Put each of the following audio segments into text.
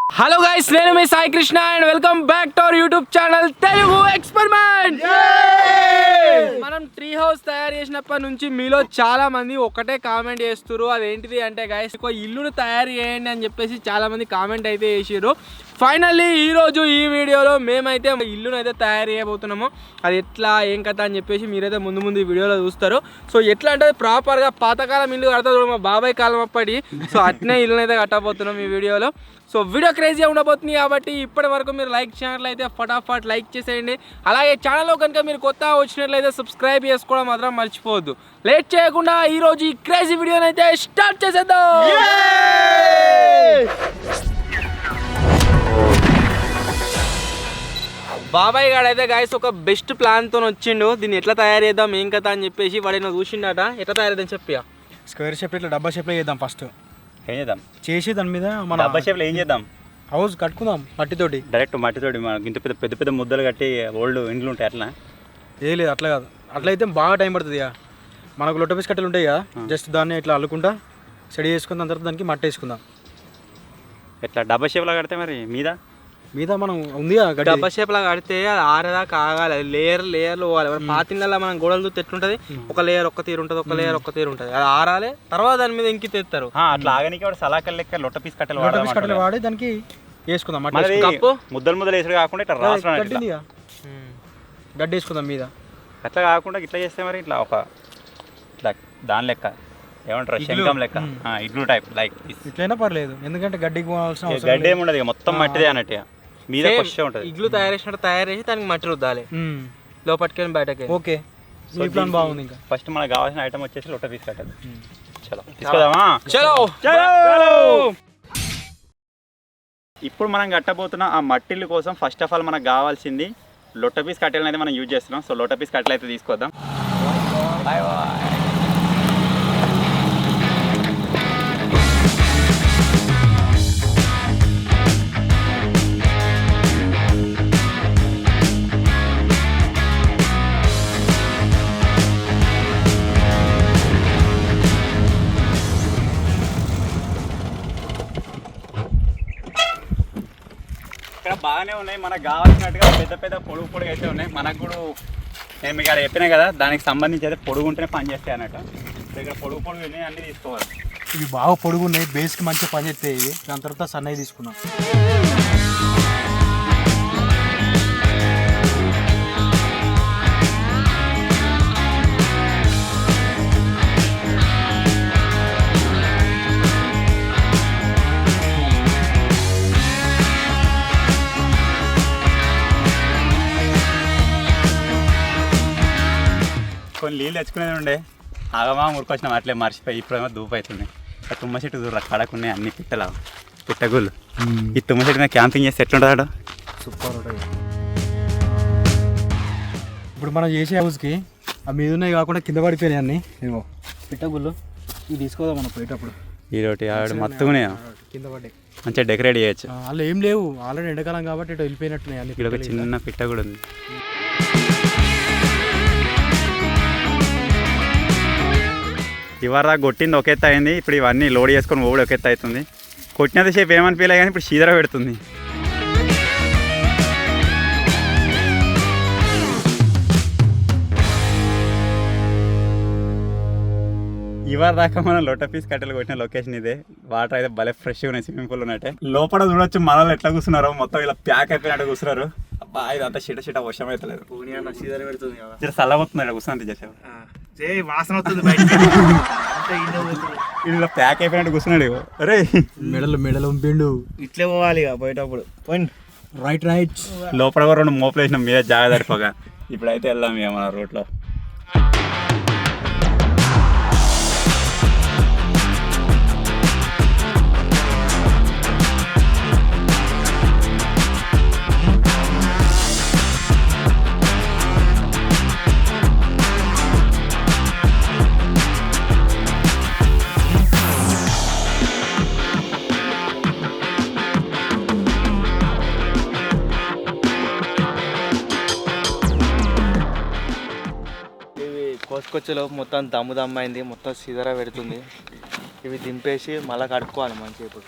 Hello guys, నేను మీ Sai Krishna and welcome back to our YouTube channel Telugu experiment. మనం tree house తయారు చేసినప్పటి నుంచి మీలో చాలా మంది ఒకటే కామెంట్ చేస్తున్నారు. అదేంటిది అంటే గైస్, ఒక ఇల్లును తయారు చేయండి అని చెప్పేసి చాలా మంది కామెంట్ అయితే చేసారు. ఫైనల్లీ ఈరోజు ఈ వీడియోలో మేమైతే ఇల్లును అయితే తయారు చేయబోతున్నాము. అది ఎట్లా ఏం కథ అని చెప్పేసి మీరైతే ముందు ఈ వీడియోలో చూస్తారు. సో ఎట్లా అంటే ప్రాపర్గా పాతకాలం ఇల్లు కడతా మా బాబాయ్ కాలం అప్పటి, సో అట్నే ఇల్లును అయితే కట్టబోతున్నాం ఈ వీడియోలో. సో వీడియో క్రేజీగా ఉండబోతుంది కాబట్టి ఇప్పటి వరకు మీరు లైక్ చేసినట్లయితే ఫటాఫట్ లైక్ చేసేయండి. అలాగే ఛానల్లో కనుక మీరు కొత్త వచ్చినట్లయితే సబ్స్క్రైబ్ చేసుకోవడం మాత్రం మర్చిపోవద్దు. లేట్ చేయకుండా ఈరోజు ఈ క్రేజీ వీడియోని అయితే స్టార్ట్ చేసేద్దాం. బాబాయ్ గారు అయితే గైస్ ఒక బెస్ట్ ప్లాన్తో వచ్చిండు. దీన్ని ఎట్లా తయారు చేద్దాం ఏం కథ అని చెప్పేసి వాడు చూసిండట. ఎట్లా తయారు చేద్దాం చెప్పియా. స్క్వేర్ షేప్ ఇట్లా డబ్బా షేప్లో చేద్దాం. ఫస్ట్ ఏం చేద్దాం చేసి దాని మీద మన డబ్బా షేప్లో ఏం చేద్దాం, హౌస్ కట్టుకుందాం మట్టితోటి. డైరెక్ట్ మట్టితోటి మనకి ఇంత పెద్ద పెద్ద ముద్దలు కట్టి ఓల్డ్ ఇండ్లు ఉంటాయి అట్లా. ఏ లేదు అట్లా కాదు, అట్లా అయితే బాగా టైం పడుతుంది. ఇక మనకు లొట్టపీస్ కట్టెలు ఉంటాయి కదా, జస్ట్ దాన్ని ఇట్లా అల్లుకుంటా స్టడీ చేసుకున్న దాని తర్వాత దానికి మట్టి వేసుకుందాం. ఎట్లా డబ్బా షేప్లో కడితే మరి మీద మనం ఉంది డబ్బా షేప్ లా కడితే అది ఆరేదాకా ఆగాలి. లేయర్లు పోవాలి. పాతిళ్ళలో మనం గోడలు చూస్తే ఎట్లుంటది, ఒక లేయర్ ఒక్క తీరు ఉంటుంది, ఒక లేయర్ ఒక్క తీరు ఉంటుంది. అది ఆరాలి, తర్వాత దాని మీద ఇంకి తెస్తారు. అట్లా ఆగనికి వాడు సలాకలు లెక్క లొట్టపీస్ కట్టెలు వాడి దానికి వేసుకుందాం. కప్పు ముద్దలు వేసుడు కాకుండా ఇట్లా రాసడం గడ్డి వేసుకుందాం మీద. అట్లా కాకుండా ఇట్లా చేస్తే మరి ఇట్లా ఒక ఇట్లా దాని లెక్క ఏమంటారు శంఖం లెక్క ఇడ్లు టైప్ లైక్ ఇట్లయినా పర్లేదు, ఎందుకంటే గడ్డికి పోవాల్సిన గడ్డి ఏమి ఉండదు, మొత్తం మట్టిదే అన్నట్టు మీద కొంచెం ఉంటుంది. ఇగ్లు తయారు చేసినట్టు తయారు చేసి దానికి మట్టి రుద్దాలి, లోపలికి బయటకి. ఓకే, ఈ ప్లాన్ బాగుంది. ఇంకా ఫస్ట్ మనకు కావాల్సిన ఐటమ్ వచ్చేసి లొట్టపీస్ కట్టెలు. చలో తీసుకుందామా. చలో. ఇప్పుడు మనం కట్టబోతున్న ఆ మట్టిల్లు కోసం ఫస్ట్ ఆఫ్ ఆల్ మనకు కావాల్సింది లొట్టపీస్ కట్టెలను అయితే మనం యూజ్ చేస్తున్నాం. సో లొట్టపీస్ కట్టెలు అయితే తీసుకొద్దాం. Bye bye. ఇక్కడ బాగానే ఉన్నాయి, మనకు కావాల్సినట్టుగా పెద్ద పెద్ద పొడుగు అయితే ఉన్నాయి. మనకు కూడా నేను మీకు ఇక్కడ చెప్పినా కదా, దానికి సంబంధించి అయితే పొడుగు ఉంటేనే పని చేస్తాయి అన్నట్టు. ఇక్కడ పొడుగు ఉన్నాయి, అన్నీ తీసుకోవాలి. ఇవి బాగా పొడుగు ఉన్నాయి, బేస్కి మంచిగా పని చేస్తాయి. ఇవి దాని తర్వాత సన్నవి తీసుకున్నాం. కొన్ని నీళ్ళు తెచ్చుకునేది ఉండే, ఆగమా మురికొచ్చినాం అట్లే మర్చిపోయి. ఇప్పుడేమో దూపు అవుతుంది. ఆ తుమ్మ చెట్టు దూరం కడకున్నాయి అన్ని పిట్టగుళ్ళు. ఈ తుమ్మ చెట్టు మీద క్యాంపింగ్ చేస్తే ఎట్లుంటుందాడు, సూపర్ ఉంటుంది. ఇప్పుడు మనం చేసే హౌస్కి ఆ మీద ఉన్నాయి కాకుండా కింద పడిపోయినాయి అన్నీ. ఏమో పిట్టగుళ్ళు ఇవి తీసుకోదాం మనం పోయేటప్పుడు. ఈరోటి ఆవిడ మత్తుకునే కింద పడ్డాయి, మంచిగా డెకరేట్ చేయొచ్చు. వాళ్ళు ఏం లేవు, ఆల్రెడీ ఎండాకాలం కాబట్టి ఇటు వెళ్ళిపోయినట్టున్నాయి అన్ని. ఇక్కడ ఒక చిన్న పిట్ట కూడా ఉంది. ఇవరా కొట్టింది ఒక ఎత్తు అయింది, ఇప్పుడు ఇవన్నీ లోడ్ చేసుకొని ఓడి ఒక ఎత్తు అవుతుంది. కొట్టినంత సేపు ఏమనిపించలే కానీ ఇప్పుడు చీదర పెడుతుంది. ఇవరి దాకా మనం లొట్టపీస్ కట్టెలు కొట్టిన లొకేషన్ ఇదే. వాటర్ అయితే భలే ఫ్రెష్గా ఉన్నాయి, స్విమ్మింగ్ పూల్ ఉన్నట్టే. లోపల చూడొచ్చు మనలో ఎట్లా కూర్చున్నారో, మొత్తం ఇలా ప్యాక్ అయిపోయినట్టు కూర్చున్నారు. అబ్బా ఇదంతా చిట వర్షం అయితే లేదు, చల్లబోతుంది కూర్చున్నట్టు చేసావు. వాసన వస్తుంది, ఇలా ప్యాక్ అయిపోయినట్టు కూర్చున్నాడు. అరే మెడలు ఉంపిండు, ఇట్లే పోవాలి పోయేటప్పుడు. రైట్ లోపల కూడా 2 మోపులు వేసినాం మీద జాగా సరిపోగా. ఇప్పుడైతే వెళ్దాం ఇక మన రోడ్లో. కోసుకొచ్చేలోపు మొత్తం దమ్ము అయింది, మొత్తం సిదర పెడుతుంది. ఇవి దింపేసి మళ్ళీ కడుక్కోవాలి మంచిగా. ఇప్పుడు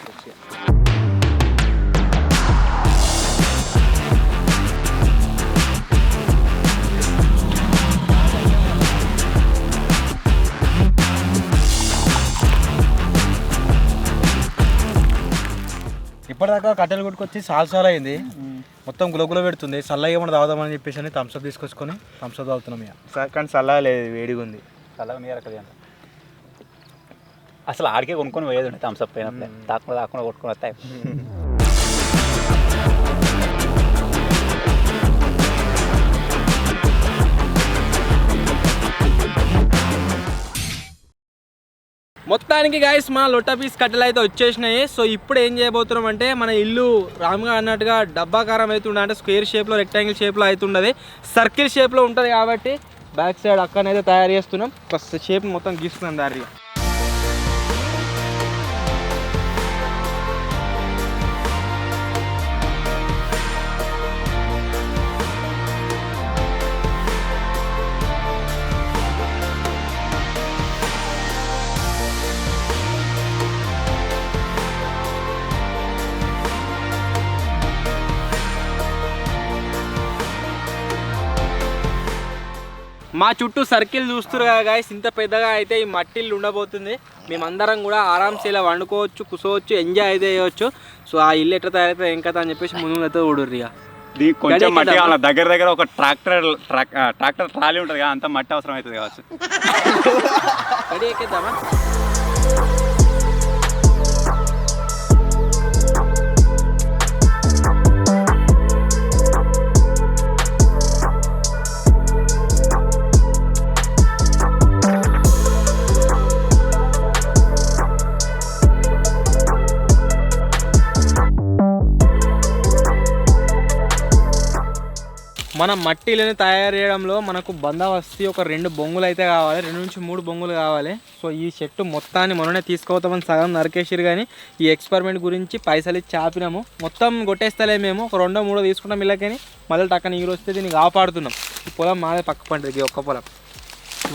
ఇప్పటిదాకా కట్టెలు కొట్టుకొచ్చి సాల్ అయింది, మొత్తం గులగుల పెడుతుంది. చల్లగా ఏమన్నా తాగుదామని చెప్పేసి అని థమ్స్అప్ తీసుకొచ్చుకొని థమ్స్అప్ తాగుతున్నాం ఇక. కానీ చల్లగా లేదు, వేడిగా ఉంది. చల్లగా నీరు అక్కడ అసలు ఆడికే కొనుక్కొని పోయేది ఉండే థమ్స్అప్ అయినప్పుడే, తాకుండా కొట్టుకొని వస్తాయి. మొత్తానికి గైస్ మన లొట్ట పీస్ కట్టెలు అయితే వచ్చేసినాయి. సో ఇప్పుడు ఏం చేయబోతున్నాం అంటే మన ఇల్లు రామ్గా అన్నట్టుగా డబ్బాకారం అవుతుండే, అంటే స్క్వేర్ షేప్లో రెక్టాంగిల్ షేప్లో అవుతుండదు, సర్కిల్ షేప్లో ఉంటుంది. కాబట్టి బ్యాక్ సైడ్ అక్కడనైతే తయారు చేస్తున్నాం, ప్లస్ షేప్ మొత్తం గీస్తున్నాం దారిగా. మా చుట్టూ సర్కిల్ చూస్తారు కదా గాయస్, ఇంత పెద్దగా అయితే ఈ మట్టిల్లు ఉండబోతుంది. మేమందరం కూడా ఆరామ్స్ ఇలా వండుకోవచ్చు, కూర్చోవచ్చు, ఎంజాయ్ అయితే చేయవచ్చు. సో ఆ ఇల్లు ఎట్లా తయారైతే ఏం కదా అని చెప్పేసి ముందు అయితే ఊడుర్రు ఇక. దీనికి కొంచెం మట్టి కావాలి, దగ్గర ఒక ట్రాక్టర్ ట్రాలీ ఉంటుంది కదా, అంత మట్టి అవసరం అవుతుంది కావచ్చు. రెడీ ఎక్కేద్దామా? మనం మట్టిలని తయారు చేయడంలో మనకు బందోబస్తు ఒక 2 బొంగులు అయితే కావాలి, 2 నుంచి 3 బొంగులు కావాలి. సో ఈ చెట్టు మొత్తాన్ని మననే తీసుకోతామని సగం నరికేసిరు, కానీ ఈ ఎక్స్పెరిమెంట్ గురించి పైసలు ఇచ్చి ఆపినాము. మొత్తం కొట్టేస్తలే మేము, ఒక 2-3 తీసుకుంటాం ఇళ్ళకని, మళ్ళీ టక్క నీరు వస్తే దీన్ని కాపాడుతున్నాం. ఈ పొలం మాదే పక్క పండుగ, ఒక్క పొలం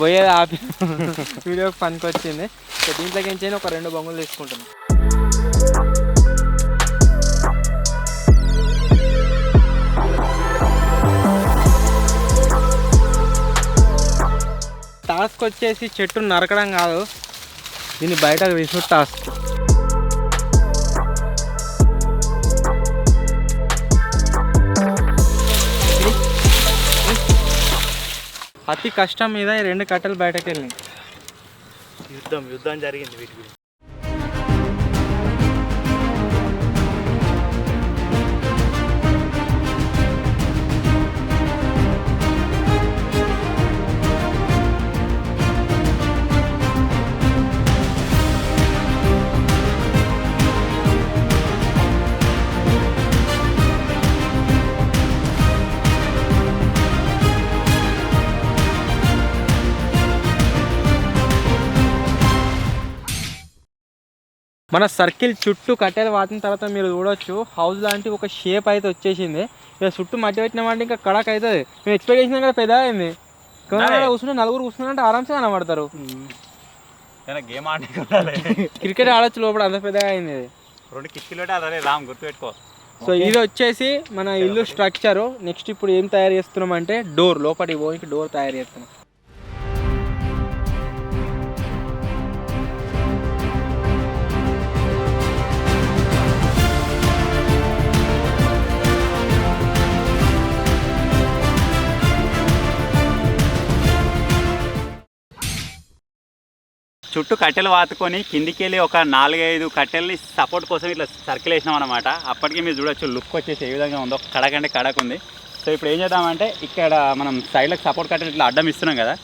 పోయేది ఆపి వీడియోకి పనికి వచ్చింది. సో దీంట్లోకి ఏం చేయని ఒక 2 బొంగులు తీసుకుంటున్నాం. టాస్క్ వచ్చేసి చెట్టును నరకడం కాదు, దీన్ని బయటకు తీసుకు టాస్క్. అతి కష్టం మీద ఈ 2 కట్టెలు బయటకు వెళ్ళినాయి. యుద్ధం జరిగింది వీటి గురించి. మన సర్కిల్ చుట్టూ కట్టెలు వాటిన తర్వాత మీరు చూడొచ్చు హౌస్ లాంటి ఒక షేప్ అయితే వచ్చేసింది. ఇక చుట్టూ మట్టి పెట్టినామంటే ఇంకా కడక్ అవుతుంది. మేము ఎక్స్పెక్ట్ చేసినా కదా పెద్దగా అయింది. కూర్చుంటే 4 కూర్చున్నారంటే ఆరామ్సే కనబడతారు. గేమ్ క్రికెట్ ఆడొచ్చు లోపల, అంత పెద్దగా అయింది. 2 కిటికీలు అదే రామ్ గుర్తుపెట్టుకో. సో ఇది వచ్చేసి మన ఇల్లు స్ట్రక్చరు. నెక్స్ట్ ఇప్పుడు ఏం తయారు చేస్తున్నాం అంటే డోర్, లోపలికి పోయి డోర్ తయారు చేస్తున్నాం. చుట్టూ కట్టెలు వాతుకొని కిందికి వెళ్ళి ఒక 4-5 కట్టెల్ని సపోర్ట్ కోసం ఇట్లా సర్కిల్ వేసినాం అనమాట. అప్పటికి మీరు చూడొచ్చు లుక్ వచ్చేసి ఏ విధంగా ఉందో, కడకంటే కడకు ఉంది. సో ఇప్పుడు ఏం చేద్దామంటే ఇక్కడ మనం సైడ్లకు సపోర్ట్ కట్టెలు ఇట్లా అడ్డం ఇస్తున్నాం కదా,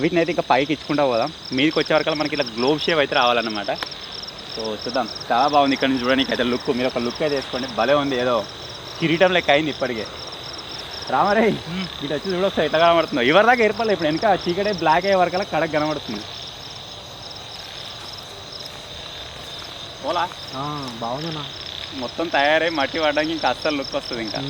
వీటిని అయితే ఇంకా పైకి ఇచ్చుకుంటూ పోదాం. మీదకి వచ్చే వరకు మనకి ఇలా గ్లోబ్ షేప్ అయితే రావాలన్నమాట. సో చూద్దాం, చాలా బాగుంది ఇక్కడ నుంచి చూడడానికి అయితే లుక్. మీరు ఒక లుక్ అయితే వేసుకోండి, భలే ఉంది, ఏదో కిరీటం లెక్క అయింది ఇప్పటికే. రామరే ఇటు వచ్చి చూడొచ్చు ఎట్లా కనబడుతుందో. ఎవరి దాకా ఏర్పడలేదు, ఇప్పుడు వెనక చీకటే బ్లాక్ అయ్యే వరకల్లా కడకు కనబడుతుంది. ఓలా బాగుందన్నా, మొత్తం తయారై మట్టి పడడానికి ఇంకా అస్సలు లుక్ వస్తుంది ఇంకా.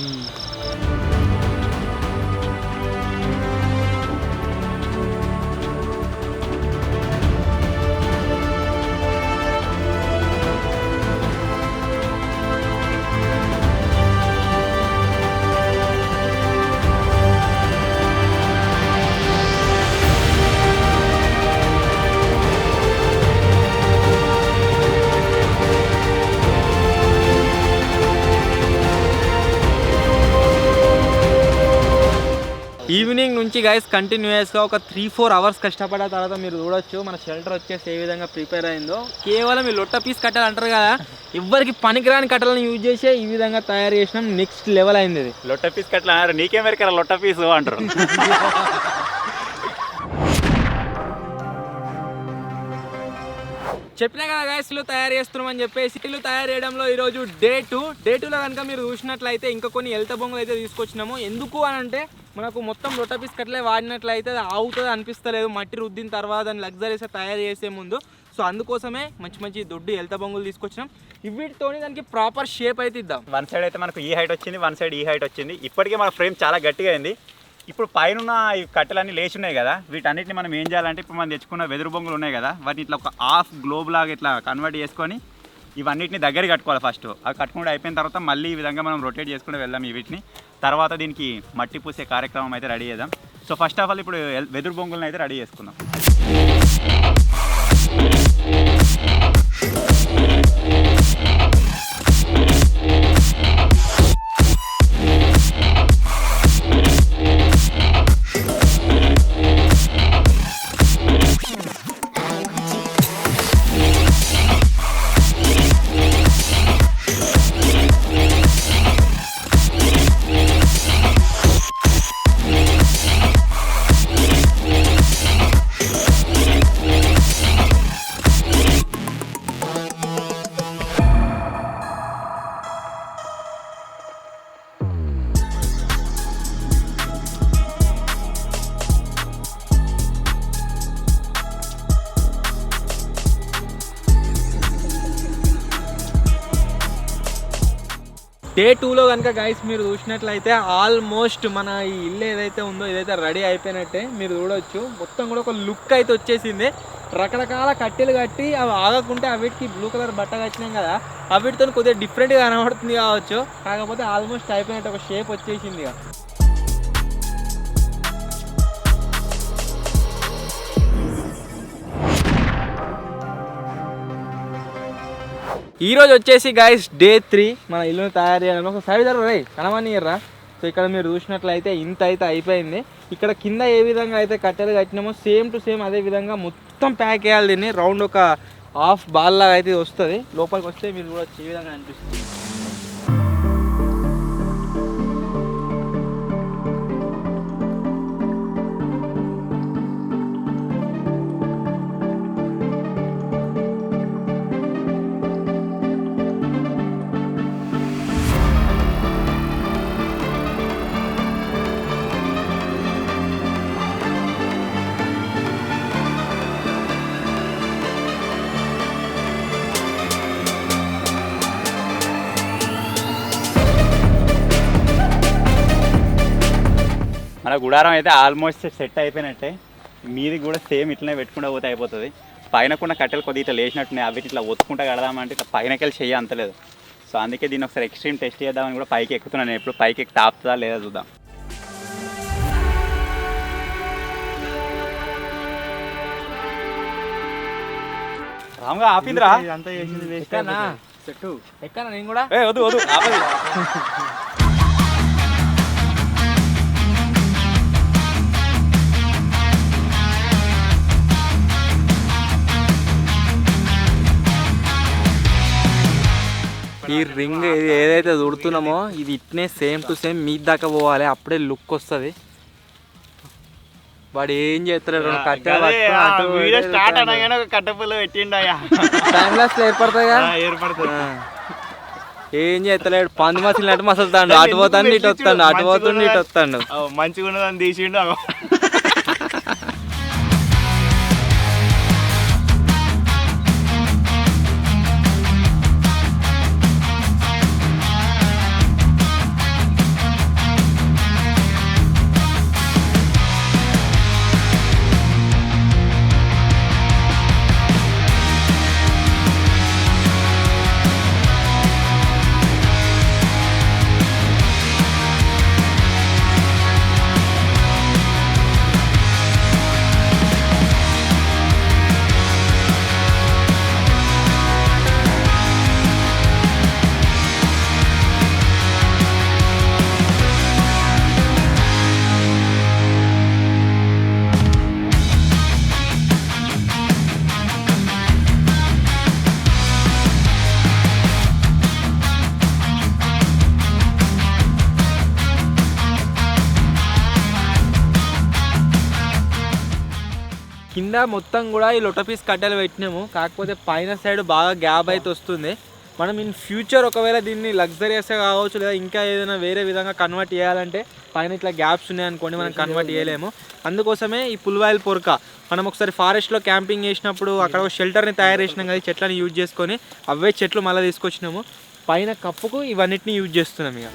ఈవినింగ్ నుంచి గైస్ కంటిన్యూస్గా ఒక 3-4 అవర్స్ కష్టపడిన తర్వాత మీరు చూడొచ్చు మన షెల్టర్ వచ్చేసి ఏ విధంగా ప్రిపేర్ అయిందో. కేవలం ఈ లొట్ట పీస్ కట్టెలు అంటారు కదా, ఎవ్వరికి పనికిరాని కట్టెలను యూజ్ చేసే ఈ విధంగా తయారు చేసినాం. నెక్స్ట్ లెవెల్ అయింది ఇది. లొట్ట పీస్ కట్లా అన్నారు, నీకేం వెరకరా లొట్ట పీసు అంటారు. చెప్పినా కదా గైస్ ఇల్లు తయారు చేస్తున్నామని చెప్పేసి. ఇల్లు తయారు చేయడంలో ఈరోజు డే 2లో కనుక మీరు చూసినట్లయితే ఇంకా కొన్ని ఎలత బొంగులు అయితే తీసుకొచ్చినాము. ఎందుకు అని అంటే మనకు మొత్తం లొట్ట పీస్ కట్టలే వాడినట్లయితే అది ఆగుతుంది అనిపిస్తలేదు, మట్టి రుద్దిన తర్వాత దాన్ని లగ్జరీస్గా తయారు చేసే ముందు. సో అందుకోసమే మంచి దొడ్డు ఎలత బొంగులు తీసుకొచ్చినాం. వీటితోని దానికి ప్రాపర్ షేప్ అయితే ఇద్దాం. వన్ సైడ్ అయితే మనకు ఈ హైట్ వచ్చింది, వన్ సైడ్ ఈ హైట్ వచ్చింది. ఇప్పటికే మన ఫ్రేమ్ చాలా గట్టిగా అయింది. ఇప్పుడు పైన ఈ కట్టెలన్నీ లేచి ఉన్నాయి కదా, వీటన్నిటిని మనం ఏం చేయాలంటే ఇప్పుడు మనం తెచ్చుకున్న వెదురు బొంగులు ఉన్నాయి కదా, వాటిని ఇట్లా ఒక హాఫ్ గ్లోబ్ లాగా ఇట్లా కన్వర్ట్ చేసుకొని ఇవన్నిటిని దగ్గర కట్టుకోవాలి. ఫస్ట్ అవి కట్టుకుంటూ అయిపోయిన తర్వాత మళ్ళీ ఈ విధంగా మనం రొటేట్ చేసుకుంటూ వెళ్దాం. వీటిని తర్వాత దీనికి మట్టి పూసే కార్యక్రమం అయితే రెడీ చేద్దాం. సో ఫస్ట్ ఆఫ్ ఆల్ ఇప్పుడు వెదురు బొంగులను అయితే రెడీ చేసుకుందాం. డే 2లో కనుక గైస్ మీరు చూసినట్లయితే ఆల్మోస్ట్ మన ఈ ఇల్లు ఏదైతే ఉందో ఇదైతే రెడీ అయిపోయినట్టే మీరు చూడొచ్చు. మొత్తం కూడా ఒక లుక్ అయితే వచ్చేసింది. రకరకాల కట్టెలు కట్టి అవి ఆగకుంటే అవిటికి బ్లూ కలర్ బట్ట కట్టినాం కదా, అవిటితో కొద్దిగా డిఫరెంట్గా కనబడుతుంది కావచ్చు. కాకపోతే ఆల్మోస్ట్ అయిపోయినట్టు ఒక షేప్ వచ్చేసింది. ఈరోజు వచ్చేసి గైస్ డే 3 మన ఇల్లుని తయారు చేయడం. ఒక సైడ్ రే కనమనియర్రా. సో ఇక్కడ మీరు చూసినట్లయితే ఇంత అయితే అయిపోయింది. ఇక్కడ కింద ఏ విధంగా అయితే కట్టెలు కట్టినామో సేమ్ టు సేమ్ అదే విధంగా మొత్తం ప్యాక్ చేయాలి. దీన్ని రౌండ్ ఒక హాఫ్ బాల్ లాగా అయితే వస్తుంది. లోపలికి వస్తే మీరు కూడా ఈ విధంగా అనిపిస్తుంది. మన గుడారం అయితే ఆల్మోస్ట్ సెట్ అయిపోయినట్టే. మీది కూడా సేమ్ ఇట్లనే పెట్టుకుంటూ పోతే అయిపోతుంది. పైన కూడా కట్టెలు కొద్దిగా ఇట్లా లేచినట్టున్నాయి, అవి ఇట్లా ఒత్తుకుంటా కడదామంటే ఇట్లా పైనకెళ్ళి చెయ్యి అంతలేదు. సో అందుకే దీన్ని ఒకసారి ఎక్స్ట్రీమ్ టెస్ట్ చేద్దామని కూడా పైకి ఎక్కుతున్నాను. నేను ఎప్పుడు పైకి ఎక్కి తాపుతుందా లేదా చూద్దాం. రాముగా ఆపిందిరా, అంతా చేసింది వేస్ట్. ఎక్కనా నేను కూడా వద్దు ఆపది. ఈ రింగ్ ఏదైతే దుడుతున్నామో ఇది ఇట్నే సేమ్ టు సేమ్ మీ దాకా పోవాలి, అప్పుడే లుక్ వస్తుంది. వాడు ఏం చేస్తాడు కట్టపుల్ల పెట్టిండయా, టైం లాస్ ఏర్పడతాయిగా. ఏం చేస్తలేడు, పంది మసలినట్టు మసలుతాడు. అటు పోతాడు ఇటు వస్తాడు, అటు పోతుండు ఇటు వస్తాడు. మంచిగా ఉన్నదని తీసిండు. కింద మొత్తం కూడా ఈ లొటపీస్ కట్టెలు పెట్టినాము, కాకపోతే పైన సైడ్ బాగా గ్యాప్ అయితే వస్తుంది. మనం ఇన్ ఫ్యూచర్ ఒకవేళ దీన్ని లగ్జరియస్గా కావచ్చు లేదా ఇంకా ఏదైనా వేరే విధంగా కన్వర్ట్ చేయాలంటే పైన ఇట్లా గ్యాప్స్ ఉన్నాయనుకోండి మనం కన్వర్ట్ చేయలేము. అందుకోసమే ఈ పుల్వాయిల్ పొరక మనం ఒకసారి ఫారెస్ట్లో క్యాంపింగ్ చేసినప్పుడు అక్కడ ఒక షెల్టర్ని తయారు చేసినాం కదా, ఈ చెట్లని యూజ్ చేసుకొని అవే చెట్లు మళ్ళీ తీసుకొచ్చినాము. పైన కప్పుకు ఇవన్నిటిని యూజ్ చేస్తున్నాం ఇక.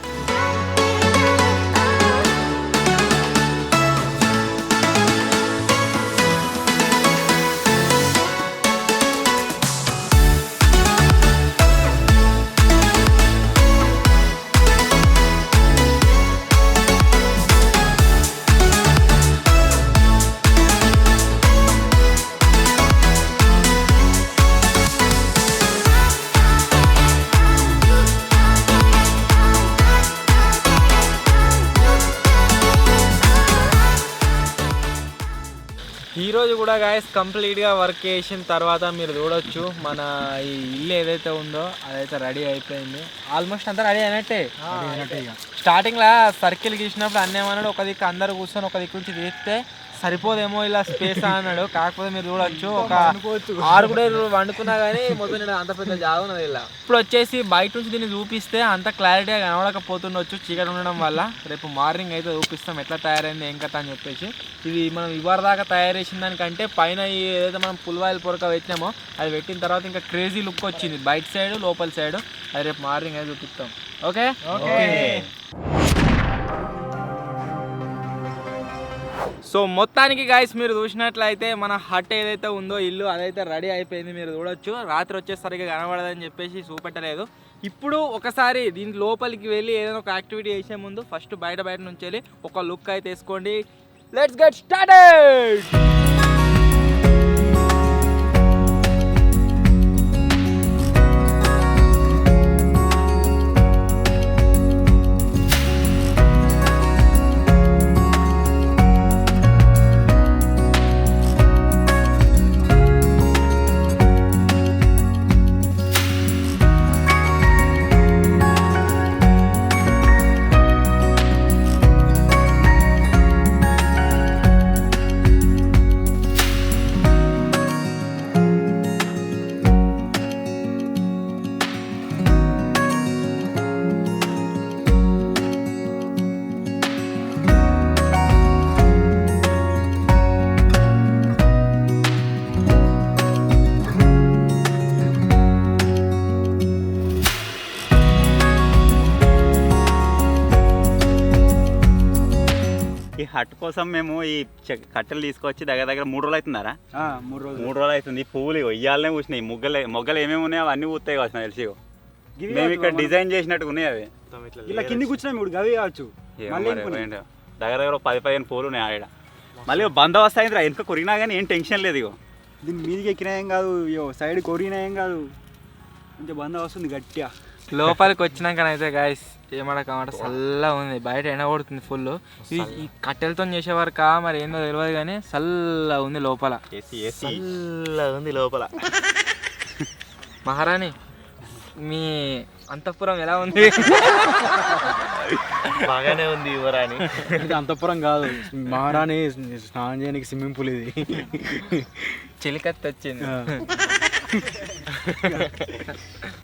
ఈరోజు కూడా గాయస్ కంప్లీట్గా వర్క్ చేసిన తర్వాత మీరు చూడొచ్చు మన ఈ ఇల్లు ఏదైతే ఉందో అదైతే రెడీ అయిపోయింది. ఆల్మోస్ట్ అంతా రెడీ అయినట్టే. స్టార్టింగ్లో సర్కిల్ గీసినప్పుడు అన్నేమన్నాడు ఒక దిక్కు అందరు కూర్చొని ఒక దిక్కు నుంచి తీస్తే సరిపోదేమో ఇలా స్పేస్ అన్నాడు. కాకపోతే మీరు చూడొచ్చు ఒక 6 వండుకున్నా కానీ మొత్తం నేను అంత పెద్ద జాగా ఉన్నది ఇలా. ఇప్పుడు వచ్చేసి బయట నుంచి దీన్ని చూపిస్తే అంత క్లారిటీగా కనబడకపోతుండొచ్చు చీకటి ఉండడం వల్ల. రేపు మార్నింగ్ అయితే చూపిస్తాం ఎట్లా తయారైంది ఏం కథ అని చెప్పేసి. ఇది మనం ఇవాళ దాకా తయారు చేసిన దానికంటే పైన ఏదైతే మనం పుల్వాయిల్ పొరక పెట్టినామో అది పెట్టిన తర్వాత ఇంకా క్రేజీ లుక్ వచ్చింది బయట సైడ్ లోపల సైడ్. అది రేపు మార్నింగ్ అయితే చూపిస్తాం. Okay okay. సో మొత్తానికి గాయస్ మీరు చూసినట్లయితే మన హట్ ఏదైతే ఉందో ఇల్లు అదైతే రెడీ అయిపోయింది. మీరు చూడొచ్చు రాత్రి వచ్చేసరికి కనబడదని చెప్పేసి చూపెట్టలేదు. ఇప్పుడు ఒకసారి దీని లోపలికి వెళ్ళి ఏదైనా ఒక యాక్టివిటీ చేసే ముందు ఫస్ట్ బయట నుంచి వెళ్ళి ఒక లుక్ అయితే వేసుకోండి. Let's get started. ఈ హట్ కోసం మేము ఈ కట్టెలు తీసుకొచ్చి దగ్గర 3 రోజులు అవుతున్నారా? 3 రోజులు అవుతుంది. ఈ పువ్వులు ఇయ్యాలనే కూర్చున్నాయి. మొగ్గలు ఏమేమి ఉన్నాయో అవన్నీ పూర్తాయి కావచ్చు తెలిసి. మేము ఇక్కడ డిజైన్ చేసినట్టుగా ఉన్నాయి అవి. ఇలా కింది కూర్చున్నాం ఇప్పుడు గవి కావచ్చు. దగ్గర 10-15 పూలు ఉన్నాయి ఆడ. మళ్ళీ బందోబస్తు అయిందిరా వెనుక కొరిగినా కానీ ఏం టెన్షన్ లేదు. ఇగో దీన్ని మీదికి ఎక్కినా ఏం కాదు, సైడ్ కొరిగినా ఏం కాదు, కొంచెం బందోబస్తు ఉంది గట్టిగా. లోపలికి వచ్చినాకనైతే గాయస్ ఏమడకమాట చల్లగా ఉంది. బయట ఎండ కొడుతుంది ఫుల్. ఈ కట్టెలతో చేసే వరకు మరి ఏందో తెలియదు కానీ చల్లగా ఉంది లోపల. చల్లగా ఉంది లోపల. మహారాణి మీ అంతఃపురం ఎలా ఉంది? బాగానే ఉంది యువరాణి. ఇది అంతఃపురం కాదు, మహారాణి స్నానం చేయడానికి స్విమ్మింగ్ పూల్ ఇది. చిలికత్తి వచ్చింది.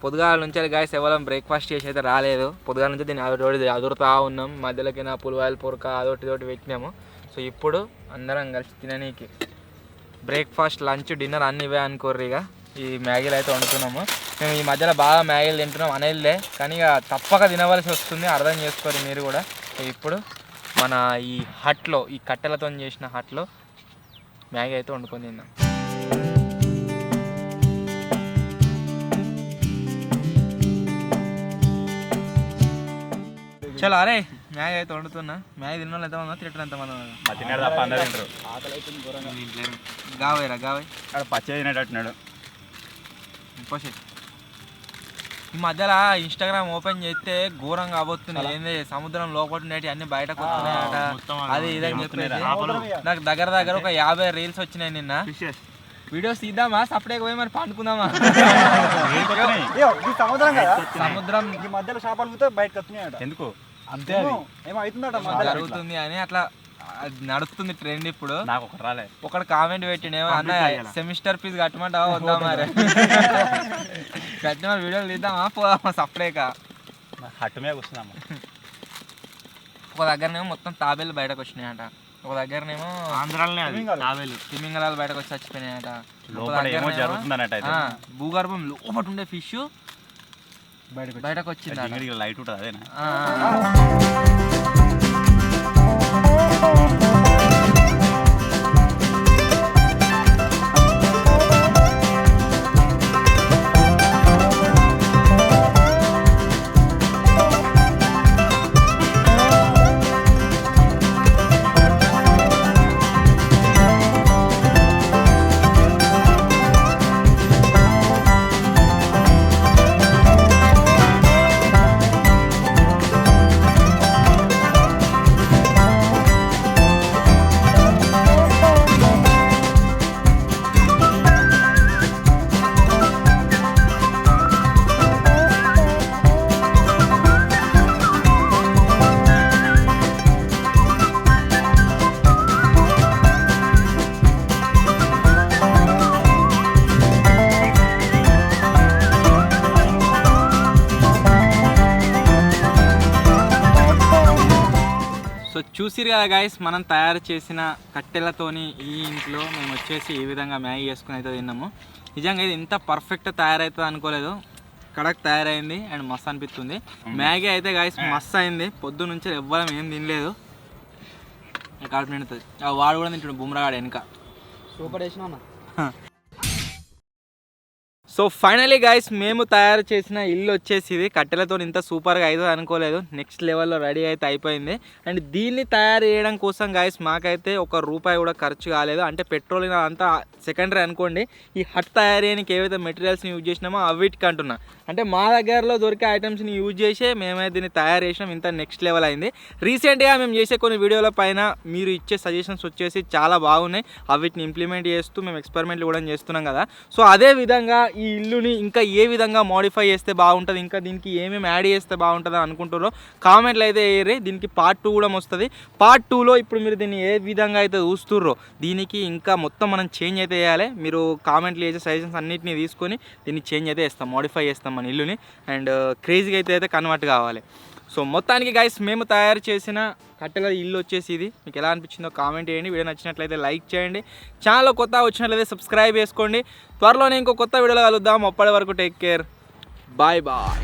పొద్దుగాల నుంచి గాయస్ ఎవరం బ్రేక్ఫాస్ట్ చేసి అయితే రాలేదు. పొద్దుగాల నుంచి దీన్ని అదొకటి అదురుతా ఉన్నాం. మధ్యలోకి నా పులివాయల పొరక అదొకటి పెట్టినాము. సో ఇప్పుడు అందరం కలిసి తిననీకి బ్రేక్ఫాస్ట్ లంచ్ డిన్నర్ అన్నీ ఇవే అనుకోర్రు. ఇక ఈ మ్యాగీలు అయితే వండుతున్నాము. మేము ఈ మధ్యలో బాగా మ్యాగీలు తింటున్నాం అనేదిలే, కానీ ఇక తప్పక తినవలసి వస్తుంది, అర్థం చేసుకోరు మీరు కూడా. ఇప్పుడు మన ఈ హట్లో ఈ కట్టెలతో చేసిన హట్లో మ్యాగీ అయితే వండుకొని తిన్నాం. చలో అరే మ్యాగీ అయితే వండుతున్నా. మ్యాగీ తిన్న వాళ్ళు ఎంతమంది తిట్టడం ఎంతమంది గావేరా గావే అక్కడ పచ్చడి తినేటట్టున్నాడు. ఈ మధ్యలో ఇన్స్టాగ్రామ్ ఓపెన్ చేస్తే ఘోరంగా అవొస్తున్నాయి. ఏంది సముద్రం లోపల ఉండేవి అన్ని బయటకు వస్తున్నాయట, అది ఇదని చెప్పేసి. నాకు దగ్గర ఒక 50 రీల్స్ వచ్చినాయి నిన్న. వీడియోస్ తీద్దామా సపరేట్ పోయి మరి పండుకుందామా? సముద్రం మధ్యలో చేపలు బయటకు వస్తున్నాయట. ఎందుకు అంతే ఏమవుతుందట జరుగుతుంది అని అట్లా అది నడుస్తుంది ట్రెండ్ ఇప్పుడు. నాకు ఒక రాలే. ఒకడు కామెంట్ పెట్టినేమో అన్న సెమిస్టర్ ఫీజు కట్టమంటావా వద్దా మరి కట్టిన వీడియోలు తీద్దామా పోదామా సపరేక హట్టు మీద కూర్చున్నాము. ఒక దగ్గరనేమో మొత్తం తాబేలు బయటకు వచ్చినాయట, ఒక దగ్గరనేమో ఆంధ్రాలోనే అది తాబేలు తిమింగలాలు బయటకు వచ్చి చచ్చిపోయినాయట, లోపల ఏమో జరుగుతుందన్నట్టు అయితే. భూగర్భం లోపల ఉండే ఫిష్ బయటకు వచ్చింది. లైట్ ఉంటుంది అదేనా? సో చూసిరు కదా గైస్, మనం తయారు చేసిన కట్టెలతోని ఈ ఇంట్లో మేము వచ్చేసి ఈ విధంగా మ్యాగీ చేసుకుని అయితే తిన్నాము. నిజంగా ఇది ఇంత పర్ఫెక్ట్ తయారవుతుంది అనుకోలేదు, కడక్ తయారైంది అండ్ మస్తు అనిపిస్తుంది. మ్యాగీ అయితే గైస్ మస్తు అయింది, పొద్దు నుంచి ఎవ్వరం ఏం తినలేదు, కడుపు నిండుతుంది. వాడు కూడా తింటాడు బుమ్రాగాడు వెనక. సూపర్ వేసినా. సో ఫైనలీ గైస్ మేము తయారు చేసిన ఇల్లు వచ్చేసి ఇది కట్టెలతో ఇంత సూపర్గా అవుతుంది అనుకోలేదు, నెక్స్ట్ లెవెల్లో రెడీ అయితే అయిపోయింది. అండ్ దీన్ని తయారు చేయడం కోసం గైస్ మాకైతే ₹1 కూడా ఖర్చు కాలేదు. అంటే పెట్రోల్ అంతా సెకండరీ అనుకోండి, ఈ హట్ తయారు చేయడానికి ఏవైతే మెటీరియల్స్ని యూజ్ చేసినామో అవిటికి అంటున్నా. అంటే మా దగ్గరలో దొరికే ఐటమ్స్ని యూజ్ చేసే మేమైతే దీన్ని తయారు చేసినాం, ఇంత నెక్స్ట్ లెవెల్ అయింది. రీసెంట్గా మేము చేసే కొన్ని వీడియోల పైన మీరు ఇచ్చే సజెషన్స్ వచ్చేసి చాలా బాగున్నాయి, అవిటిని ఇంప్లిమెంట్ చేస్తూ మేము ఎక్స్పెరిమెంట్లు కూడా చేస్తున్నాం కదా. సో అదే విధంగా ఈ ఇల్లుని ఇంకా ఏ విధంగా మోడిఫై చేస్తే బాగుంటుంది, ఇంకా దీనికి ఏమేమి యాడ్ చేస్తే బాగుంటుంది అనుకుంటారో కామెంట్లు అయితే వేయరు. దీనికి పార్ట్ 2 కూడా వస్తుంది. పార్ట్ 2లో ఇప్పుడు మీరు దీన్ని ఏ విధంగా అయితే చూస్తుర్రో దీనికి ఇంకా మొత్తం మనం చేంజ్ అయితే చేయాలి. మీరు కామెంట్లు చేసే సజెషన్స్ అన్నింటినీ తీసుకొని దీన్ని చేంజ్ అయితే చేస్తాం, మోడిఫై చేస్తాం మన ఇల్లుని, అండ్ క్రేజీగా అయితే కన్వర్ట్ కావాలి. సో మొత్తానికి గైస్ మేము తయారు చేసిన కట్టెల ఇల్లు వచ్చేసి ఇది. మీకు ఎలా అనిపించిందో కామెంట్ చేయండి, వీడియో నచ్చినట్లయితే లైక్ చేయండి, ఛానల్ కొత్త వచ్చినట్లయితే సబ్స్క్రైబ్ చేసుకోండి. త్వరలోనే ఇంకో కొత్త వీడియోలో కలుద్దాం. అప్పటి వరకు టేక్ కేర్, బాయ్ బాయ్.